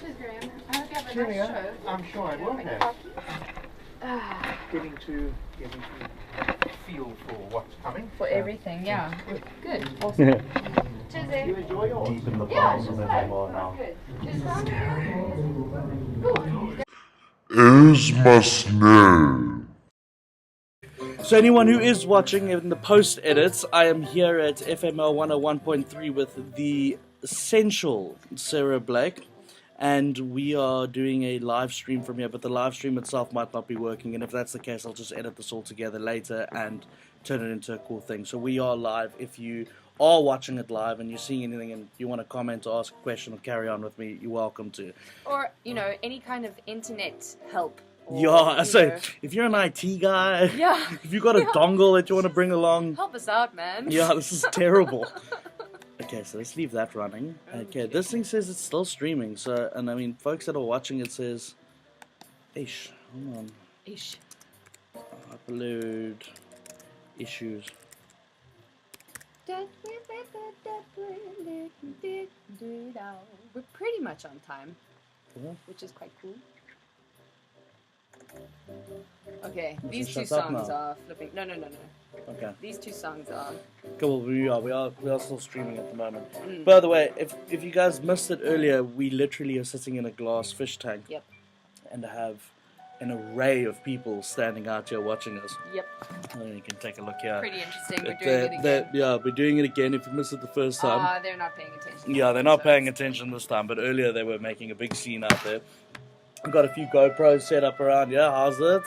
Cheers, Graham. I hope you have a Cheerio. nice show. I'm sure I will have. Getting to feel for what's coming. For everything, yeah. Good. Awesome. Cheers, You enjoy yours? Deep in the Yeah, bowels it's of just FMR good. now. Good. Cheers, Graham. Cool. Is must know. So anyone who is watching in the post edits, I am here at FML 101.3 with the essential Sarah Blake, and we are doing a live stream from here, but the live stream itself might not be working, and if that's the case, I'll just edit this all together later and turn it into a cool thing. So we are live. If you are watching it live and you're seeing anything and you want to comment or ask a question or carry on with me, you're welcome to. Or, any kind of internet help. Or, Yeah, so if you're an IT guy, Yeah. if you've got a dongle that you want to bring along, Help us out, man. yeah, this is terrible. Okay, so let's leave that running. Okay, this thing says it's still streaming, so, and I mean, folks that are watching it says, ish, hold on, Ish. upload issues. We're pretty much on time, Yeah. which is quite cool. Okay, Does these it two shut up songs now? are flipping. No. Okay, These two songs are. cool, we are still streaming at the moment. By the way, if you guys missed it earlier, we literally are sitting in a glass fish tank. Yep. And have an array of people standing out here watching us. Yep. And you can take a look here. Pretty interesting. We're But doing it again. yeah, we're doing it again. If you missed it the first time, They're not paying attention. yeah, they're not paying attention this time. But earlier they were making a big scene out there. I've got a few GoPros set up around here. How's it?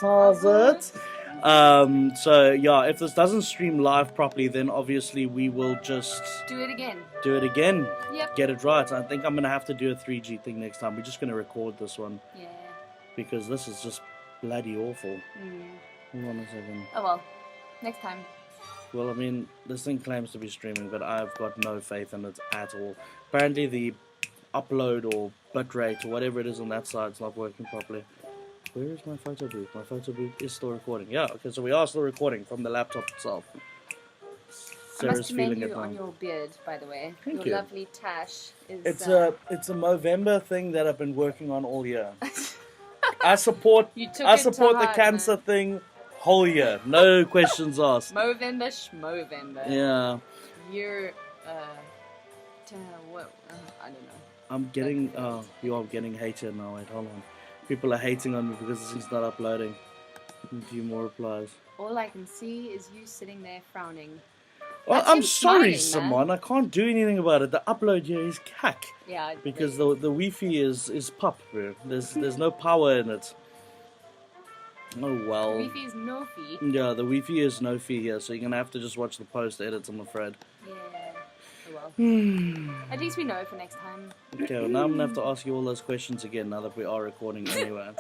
So yeah, if this doesn't stream live properly, then obviously we will just Do it again. do it again. Yep. Get it right. I think I'm gonna have to do a 3G thing next time. We're just gonna record this one Yeah. because this is just bloody awful. Hold on a second. Oh well. Next time. Well, I mean, this thing claims to be streaming, but I've got no faith in it at all. Apparently the upload or bitrate or whatever it is on that side is not working properly. Where is my photo booth? My photo booth is still recording. Yeah, okay, so we are still recording from the laptop itself. I Sarah's must commend feeling it you on now. your beard, by the way. Thank your you. lovely tash is. It's a Movember thing that I've been working on all year. I support You took I it to support the heart, cancer man. thing whole year. No questions asked. Movember schmovember. Yeah. You're what? I don't know. I'm getting, you are getting hated now. Wait, hold on. People are hating on me because this thing's not uploading. A few more replies. All I can see is you sitting there frowning. Well, That's I'm him sorry, smiling, someone. I can't do anything about it. The upload here is cack Yeah. because the Wi-Fi is pop, bro. There's no power in it. Oh well. Wi-Fi is no fee. Yeah, the Wi-Fi is no fee here, so you're gonna have to just watch the post edits. I'm afraid. Yeah. Oh well. At least we know for next time. Okay, well now I'm gonna have to ask you all those questions again. Now that we are recording anyway.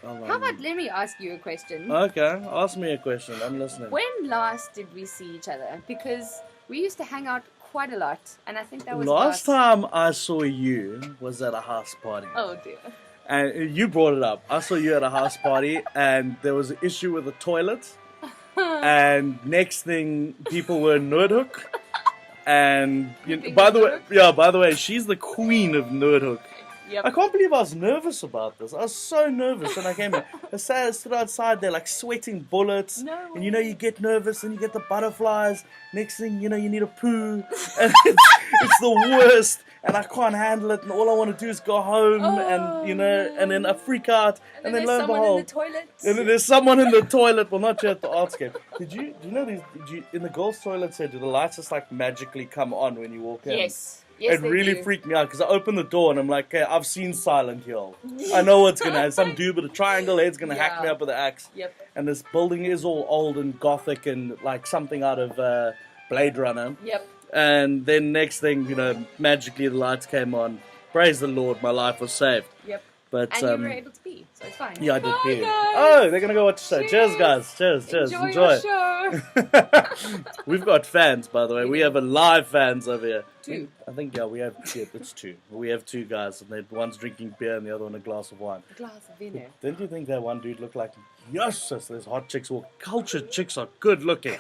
How about let me ask you a question? Okay, ask me a question. I'm listening. When last did we see each other? Because we used to hang out quite a lot, and I think that was Last time I saw you was at a house party. Oh dear. And you brought it up. I saw you at a house party, and there was an issue with the toilet. And next thing, people were Nerdhook. And by the way, she's the queen of Nerdhook. Yep. I can't believe I was nervous about this. I was so nervous when I came in. I stood outside there like sweating bullets. No And you get nervous and you get the butterflies. Next thing you know, you need a poo. And it's the worst. And I can't handle it. And all I want to do is go home. And then I freak out. And then lo and there's someone in behold. the toilet. And then there's someone in the toilet. Well, not yet at the artscape. Do you know these? In the girls' toilets here, do the lights just like magically come on when you walk in? Yes. Yes, It they really do. freaked me out because I opened the door and I'm like, okay, I've seen Silent Hill. I know what's going to happen. Some dude with a triangle head's going to hack me up with an axe. Yep. And this building is all old and gothic and like something out of Blade Runner. Yep. And then next thing, magically the lights came on. Praise the Lord, my life was saved. Yep. But And you were able to pee, so it's fine. yeah, I did Bye, pee. guys. Oh, they're going to go watch the show. Cheers, guys. Cheers. Enjoy your show. We've got fans, by the way. We have a live fans over here. Two. I think, yeah, we have, it's two. We have two guys, and one's drinking beer and the other one a glass of wine. A glass of vino. Didn't you think that one dude looked like, yes, there's hot chicks, or cultured chicks are good looking.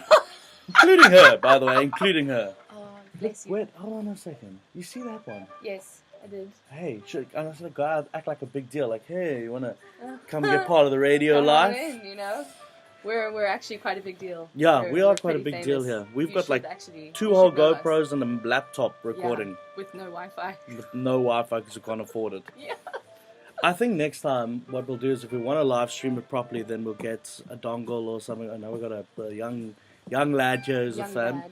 Including her, by the way, including her. Oh, bless you. Wait, hold on a second. You see that one? Yes. I did. Hey, I was gonna go out, act like a big deal. Like, hey, you wanna come get part of the radio Come on life? in, you know. We're actually quite a big deal. Yeah, we are we're quite a pretty big deal famous. here. We've You got should like actually, 2 you whole should know us. GoPros and a laptop recording Yeah, with no Wi-Fi. with no Wi-Fi because we can't afford it. Yeah. I think next time what we'll do is if we want to live stream it properly, then we'll get a dongle or something. I know we've got a young lad here who's a Young fan. lad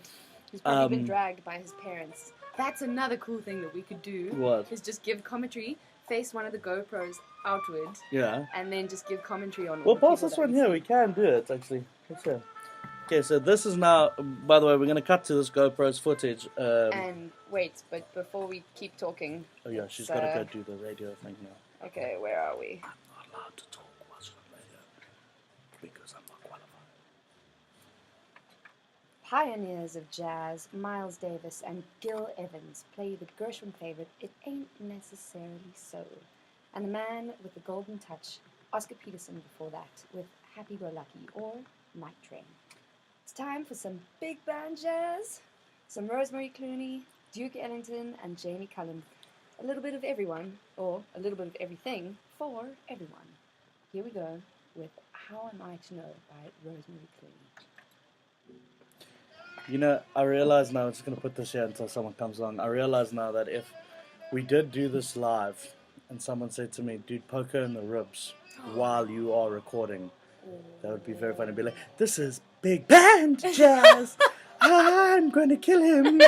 who's probably been dragged by his parents. That's another cool thing that we could do. What? Is just give commentary, face one of the GoPros outward, Yeah. and then just give commentary on. Well, all the pass people this that one we here. see. We can do it actually. Let's see. Okay, so this is now. By the way, we're going to cut to this GoPro's footage. And wait, but before we keep talking. Oh yeah, she's got to go do the radio thing now. Okay, where are we? I'm not allowed to talk whilst on radio because I'm not qualified. Pioneers of jazz, Miles Davis and Gil Evans play the Gershwin favorite It Ain't Necessarily So. And the man with the golden touch, Oscar Peterson before that, with Happy Go Lucky or Night Train. It's time for some big band jazz, some Rosemary Clooney, Duke Ellington and Jamie Cullum. A little bit of everyone, or a little bit of everything for everyone. Here we go with How Am I to Know by Rosemary Clooney. You know, I realize now, I'm just going to put this here until someone comes along. I realize now that if we did do this live and someone said to me, dude, poke her in the ribs while you are recording, that would be very funny. Be like, this is big band jazz. I'm going to kill him.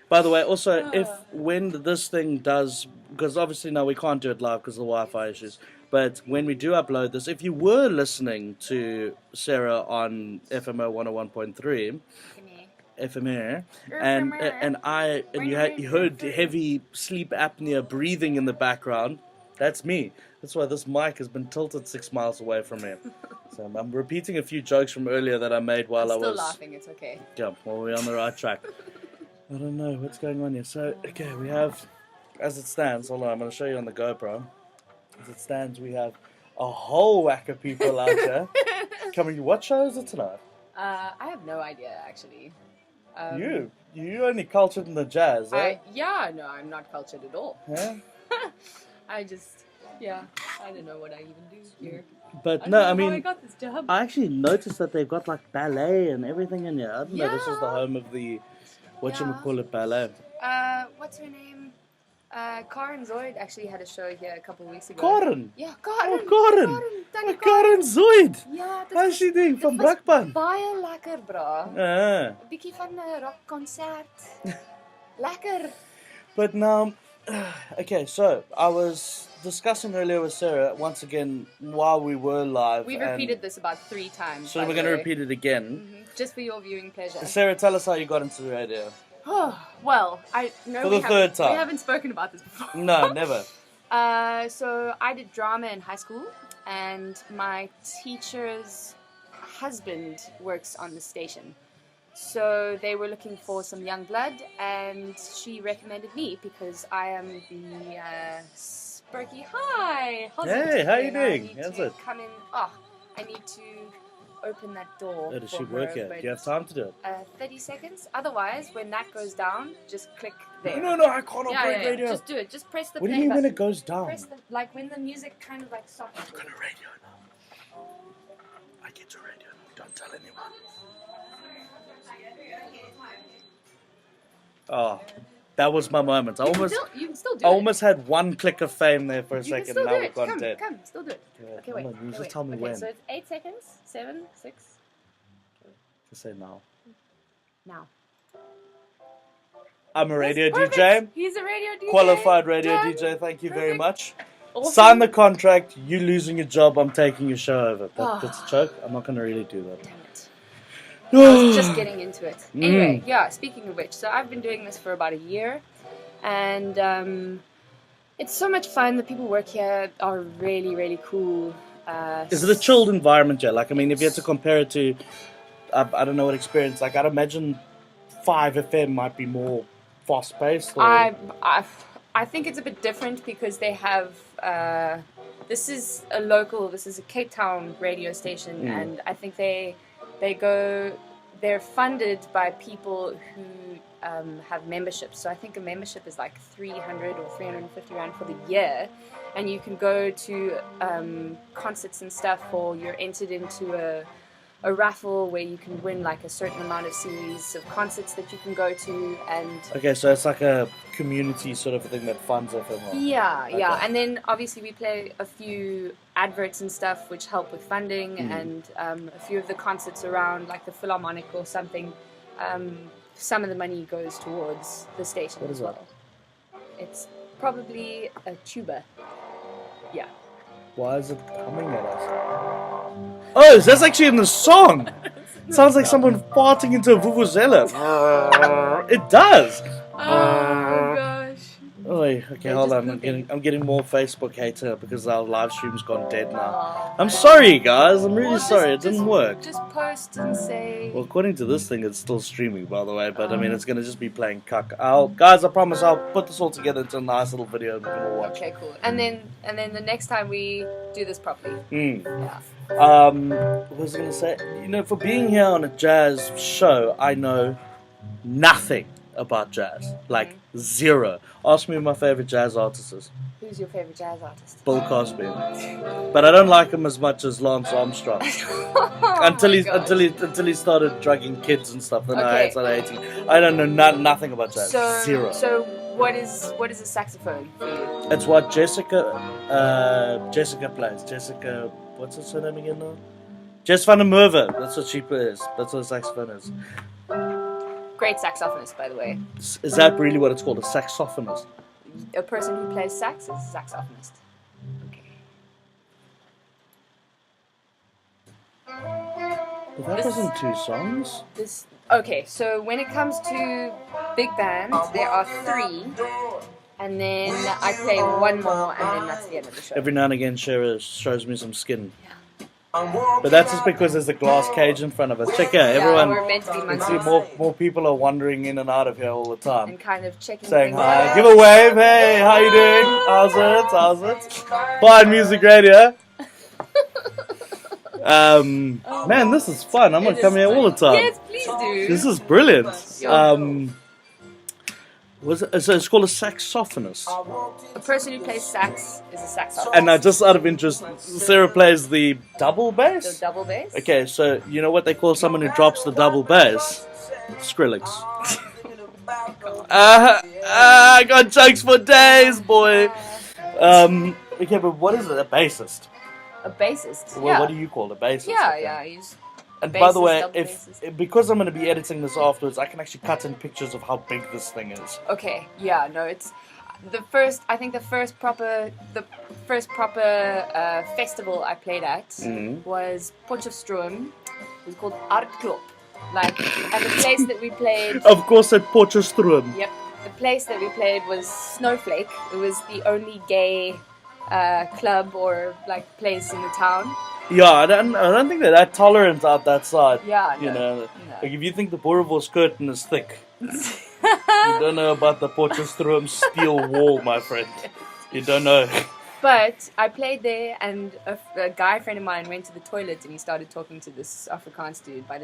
By the way, also, if when this thing does, because obviously now we can't do it live because of the Wi-Fi issues, but when we do upload this, if you were listening to Sarah on FMO 101.3, FMR, and you heard heavy sleep apnea breathing in the background, that's me. That's why this mic has been tilted 6 miles away from me. So I'm repeating a few jokes from earlier that I made while I was... Still laughing, it's okay. Yeah, well, we're on the right track. I don't know what's going on here. So, okay, we have, as it stands, hold on, I'm going to show you on the GoPro. As it stands, we have a whole whack of people out there. Coming, what show is it tonight? I have no idea, actually. You only cultured in the jazz, eh? No, I'm not cultured at all. Yeah? I just, I don't know what I even do here. But I no, don't know I mean, how I got this job. I actually noticed that they've got like ballet and everything in here. I didn't know this was the home of the, whatchamacallit, ballet. What's her name? Karen Zoid actually had a show here a couple of weeks ago. Karen? Yeah, Karen. Oh, Karen Zoid! Ja, How's she doing? Van Brakpan? Baie lekker, bra. 'n Bietjie van 'n rockkonsert. Lekker. But now, okay, so I was discussing earlier with Sarah, once again, while we were live. We've repeated this about 3 times. So we're going to repeat it again. Just for your viewing pleasure. Sarah, tell us how you got into the radio. Well, I know For the third time. We haven't spoken about this before. No, never. So I did drama in high school, and my teacher's husband works on the station. So they were looking for some young blood, and she recommended me because I am the Sparky. Hi! Hey, how you doing? I need How's to it? come in. I need to open that door. Does she for work her, here? but, Do you have time to do it? 30 seconds. Otherwise, when that goes down, just click there. No, I can't operate radio. Just do it. Just press the What do play you mean when button. it goes down? Press the, like when the music kind of like stops. I've got a radio now. I get a radio now. Don't tell anyone. Oh, that was my moment. You can still do I it. almost had one click of fame there for a You can second, still and do now it. we've gone dead. Come, still do it. Okay, wait. Hold on, you just wait. tell me okay, when. So it's 8 seconds. 7, 6. Just say now. Now. I'm a radio Perfect. DJ. He's a radio DJ. Qualified radio Done. DJ. Thank you very Perfect. much. Awesome. Sign the contract. You losing your job. I'm taking your show over. That's a joke. I'm not going to really do that. Damn it. I was just getting into it. Anyway, speaking of which, so I've been doing this for about a year, and it's so much fun. The people who work here are really, really cool. Is it a chilled environment here? Like, I mean, if you had to compare it to, I don't know what experience. Like, I'd imagine 5FM might be more fast-paced. Or... I think it's a bit different because they have. This is a Cape Town radio station, and I think they're funded by people who have memberships. So I think a membership is like 300 or 350 rand for the year, and you can go to concerts and stuff, or you're entered into a raffle where you can win like a certain amount of series of concerts that you can go to. And Okay, so it's like a community sort of thing that funds FML. yeah, yeah. Okay. And then obviously we play a few adverts and stuff which help with funding, and a few of the concerts around like the Philharmonic or something, some of the money goes towards the station What as is well. It's probably a tuba. Yeah. Why is it coming at us? Oh, that's actually in the song! It sounds like someone farting into a vuvuzela. It does! Oh gosh. Oh, okay, They're hold just on. pooping. I'm getting more Facebook hater because our live stream's gone dead now. Aw. I'm sorry, guys. I'm really Well, sorry. It didn't work. Just post and say. Well, according to this thing, it's still streaming, by the way. But I mean, it's gonna just be playing cuck. Guys, I promise I'll put this all together into a nice little video and we can all watch. Okay, cool. And then the next time we do this properly. Yeah. Yeah. What was I gonna say? You know, for being here on a jazz show, I know nothing about jazz. Like zero. Ask me who my favorite jazz artist is. Who's your favorite jazz artist? Bill Cosby. But I don't like him as much as Lance Armstrong. until he started drugging kids and stuff. Then I Okay. started hating. I don't know nothing about jazz. Zero. So what is a saxophone for you? It's what Jessica plays. Jessica, what's her name again now? Jess van der Merwe. That's what she plays. That's what a saxophone is. Great saxophonist, by the way. Is that really what it's called? A saxophonist? A person who plays sax is a saxophonist. Okay. But that wasn't two songs. Okay, so when it comes to big bands, there are 3, and then I play one more, and then that's the end of the show. Every now and again, Shara shows me some skin. But that's just because there's a glass cage in front of us. Check out, everyone. Yeah, we're meant to be You see, monkeys. more people are wandering in and out of here all the time. And kind of checking Saying things hi. out. Give a wave. Hey, how you doing? How's it? Fine music radio. Man, this is fun. I'm gonna come here all the time. Yes, please do. This is brilliant. Yeah. So it's called a saxophonist. A person who plays sax is a saxophonist. And just out of interest, Sarah plays the double The bass? double bass? Okay, so you know what they call someone who drops the double bass? Skrillex. I got jokes for days, boy. Okay, but what is it? A bassist? A bassist. Well, yeah. what do you call it? A bassist? Yeah, okay. yeah. He's And by the bassist, way, double bassist. because I'm going to be editing this afterwards, I can actually cut in pictures of how big this thing is. Okay, yeah, no, it's the first proper festival I played at was Potchefstroom. It was called Artklop. And the place that we played, Of course, at Potchefstroom. yep, the place that we played was Snowflake. It was the only gay club or place in the town. Yeah, I don't think they're that tolerant out that side. Yeah, You no, know, no. like if you think the Boerewors curtain is thick, you don't know about the Potchefstroom steel wall, my friend. You don't know. But I played there, and a guy friend of mine went to the toilet, and he started talking to this Afrikaans dude by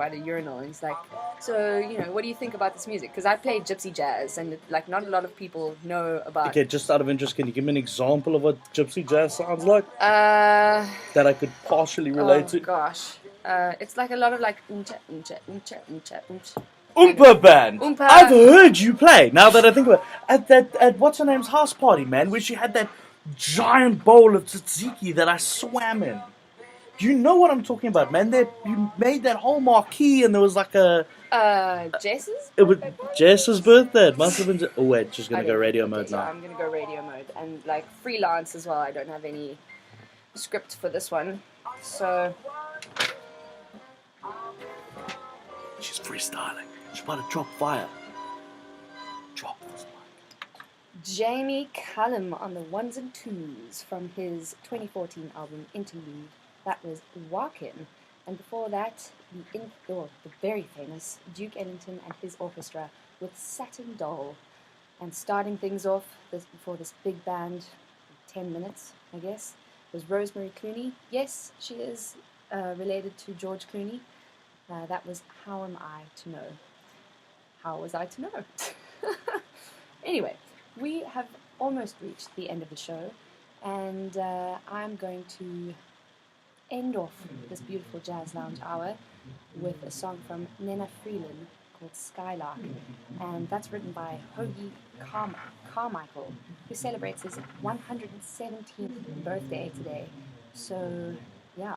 the urinal, and he's like, "So, what do you think about this music?" Because I played gypsy jazz, and not a lot of people know about. Okay, just out of interest, can you give me an example of what gypsy jazz sounds like that I could partially relate to? Gosh, it's like a lot of uncha, uncha, uncha, uncha, uncha. Oompa band. Oompa. I've heard you play. Now that I think about it, at what's her name's house party, man, where she had that giant bowl of tzatziki that I swam in. Do you know what I'm talking about, man? You made that whole marquee, and there was like a. Jess's? It was Jess's birthday. It must have been. Oh wait, she's gonna Okay, go radio okay, mode so now. I'm gonna go radio mode, and freelance as well. I don't have any script for this one, so. She's freestyling. She's about to drop fire. Drop this mic. Jamie Cullum on the ones and twos from his 2014 album Interlude. That was Walkin'. And before that, the very famous Duke Ellington and his orchestra with Satin Doll. And starting things off before this big band, 10 minutes, I guess, was Rosemary Clooney. Yes, she is related to George Clooney. That was How Am I to Know. how was I to know? Anyway, we have almost reached the end of the show, and I'm going to end off this beautiful Jazz Lounge hour with a song from Nina Freeland called Skylark, and that's written by Hoagie Carmichael, who celebrates his 117th birthday today. So, yeah,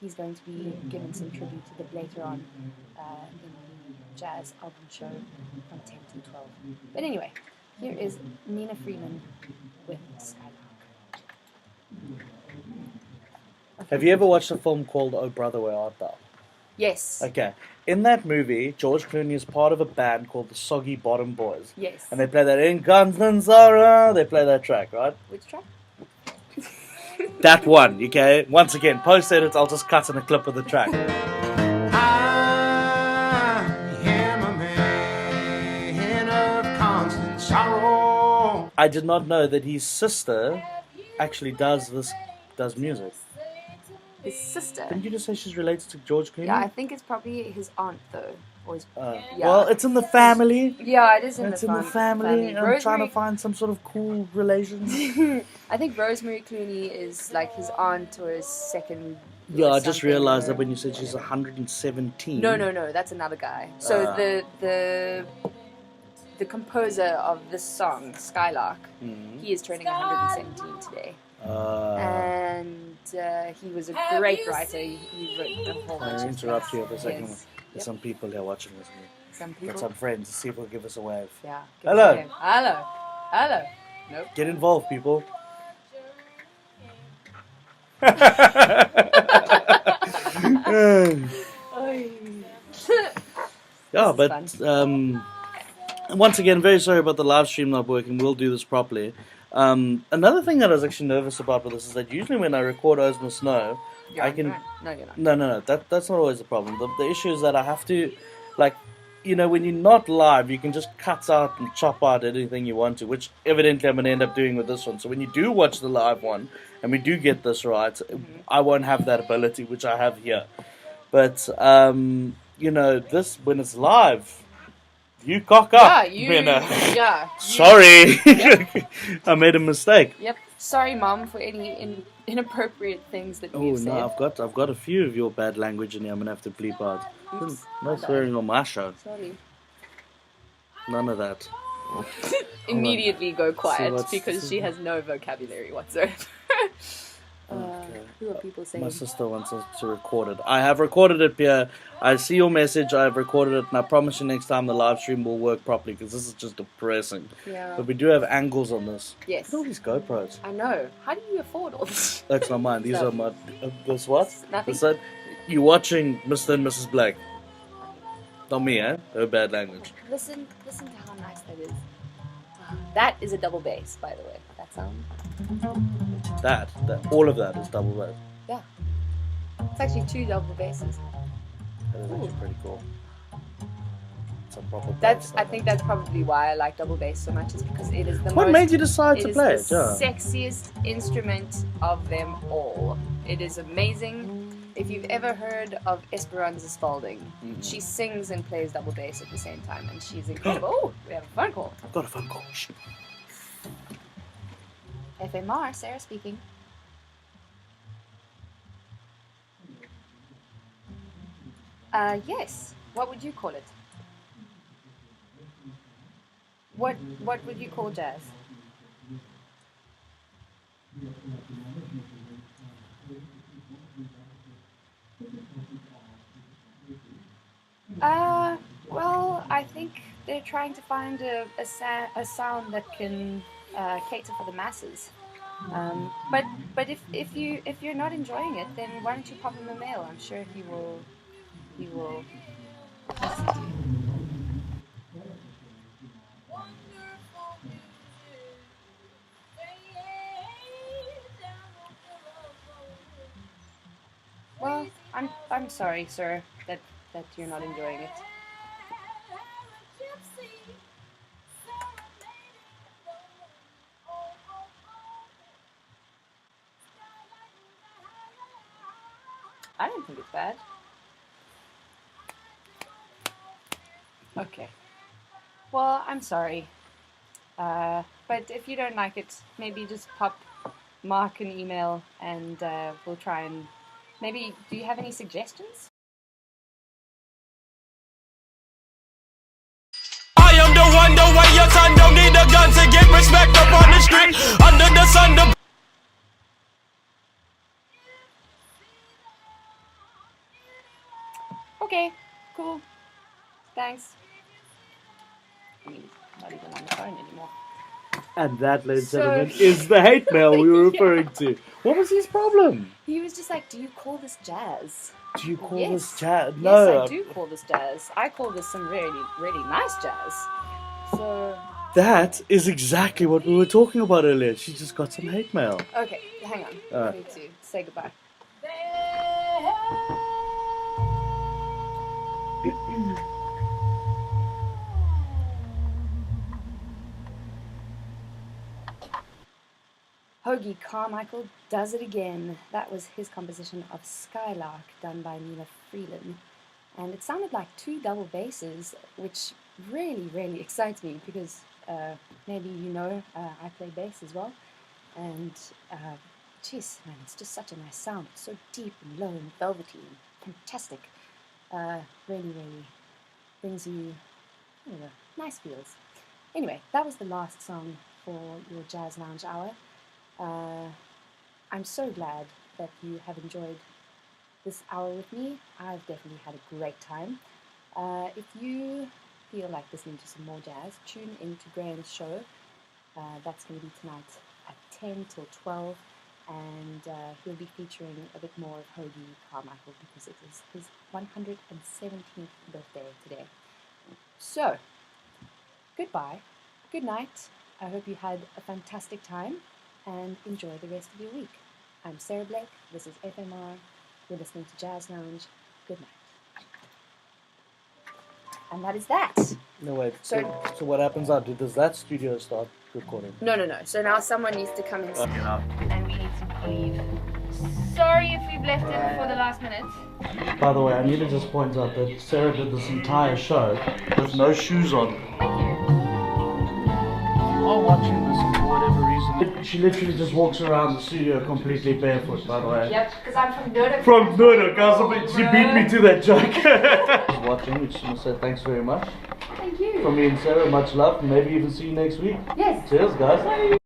he's going to be given some tribute to them later on in the Jazz album show from 10 to 12. But anyway, here is Nina Freeland with Skylark. Have you ever watched a film called Oh Brother, Where Art Thou? Yes. Okay. In that movie, George Clooney is part of a band called the Soggy Bottom Boys. Yes. And they play that In Constant Sorrow. They play that track, right? Which track? That one, okay? Once again, post-edits, I'll just cut in a clip of the track. I am a man of constant sorrow. I did not know that his sister actually does music. His sister. Didn't you just say she's related to George Clooney? Yeah, I think it's probably his aunt though. Or his, yeah. Well, it's in the family. Yeah, it is in It's the in the family. I'm trying to Rosemary, find some sort of cool relation. I think Rosemary Clooney is like his aunt or his second. Yeah, or I just something, realized or- that when you said she's 117. No, that's another guy. So the composer of this song, Skylark, he is turning 117 today. And he was a great writer. He wrote a whole bunch I'll of interrupt stuff. you for a second. Yes. There's some people here watching with me. Some Got people. some friends. See if they'll give us a wave. Yeah. Hello. Hello. Nope. Get involved, people. Yeah, but once again, very sorry about the live stream not working. We'll do this properly. Another thing that I was actually nervous about with this is that usually when I record Oz Must Know, You're I on can... your own. No, you're not. No. That's not always the problem. The issue is that I have to, like, you know, when you're not live, you can just cut out and chop out anything you want to, which evidently I'm going to end up doing with this one. So when you do watch the live one, and we do get this right, I won't have that ability, which I have here. But, you know, this, when it's live, you cock up. Yeah. Sorry. I made a mistake. Yep. Sorry, Mom, for any inappropriate things that Oh, you've said. no, I've got a few of your bad language in here I'm going to have to bleep out. Oops. No swearing on my show. Sorry. None of that. Immediately go quiet what's- because she has no vocabulary whatsoever. Okay. Who are people saying? My sister wants us to record it. I have recorded it, Pierre. I see your message. I have recorded it, and I promise you next time the live stream will work properly because this is just depressing. Yeah. But we do have angles on this. Yes. Look at all these GoPros. I know. How do you afford all this? That's not mine. These are my... this what? Nothing. This that? You're watching Mr. and Mrs. Black. Not me, eh? No bad language. Listen to how nice that is. That is a double bass, by the way. That sound. That all of that is double bass. Yeah. It's actually 2 double basses. That is actually pretty cool. Some proper That's. bass. I think that's probably why I like double bass so much. Is because it is the What most. made you decide to It play is it? the Yeah. sexiest instrument of them all. It is amazing. If you've ever heard of Esperanza Spalding, she sings and plays double bass at the same time, and she's incredible. Oh, we have a phone call. I've got a phone call. Shh. FMR, Sarah speaking. Yes. What would you call it? What would you call jazz? Well, I think they're trying to find a sound that can cater for the masses. But if you're not enjoying it, then why don't you pop him a mail? I'm sure he will listen to you. Well, I'm sorry, sir, that you're not enjoying it. I don't think it's bad. Okay. Well, I'm sorry. But if you don't like it, maybe just pop Mark an email and we'll try and maybe, do you have any suggestions? I am the one, the way your son don't need a gun to get respect up on the street. Under the sun, the Okay, cool. Thanks. I mean, not even on the phone anymore. And that, ladies and So- gentlemen, is the hate mail we were referring to. What was his problem? He was just like, do you call this jazz? Do you call Yes. this jazz? No. Yes, I do call this jazz. I call this some really, really nice jazz. So, That is exactly what we were talking about earlier. She just got some hate mail. okay, hang on. I need to say goodbye. Hoagie Carmichael does it again. That was his composition of Skylark, done by Nina Freeland. And it sounded like two double basses, which really, really excites me because maybe you know I play bass as well. And geez, man, it's just such a nice sound. It's so deep and low and velvety and fantastic. Really, really brings you, nice feels. Anyway, that was the last song for your Jazz Lounge Hour. I'm so glad that you have enjoyed this hour with me. I've definitely had a great time. If you feel like listening to some more jazz, tune into Graham's show. That's going to be tonight at 10 till 12, and he'll be featuring a bit more of Hoagie Carmichael because it is his 117th birthday today. So, goodbye, good night. I hope you had a fantastic time and enjoy the rest of your week. I'm Sarah Blake, this is FMR, you're listening to Jazz Lounge, good night. And that is that. No, wait. So what happens now? Does that studio start recording? No. So now someone needs to come in Yeah. and we need to leave. Sorry if we've left it for the last minute. By the way, I need to just point out that Sarah did this entire show with no shoes on. Thank you. While watching this for whatever reason, she literally just walks around the studio completely barefoot, by the way. Yep, because I'm from Nuremberg. From Nuremberg, guys, she beat me to that joke. Watching, we just want to say thanks very much. Thank you. From me and Sarah, much love, and maybe even see you next week. Yes. Cheers, guys. Bye.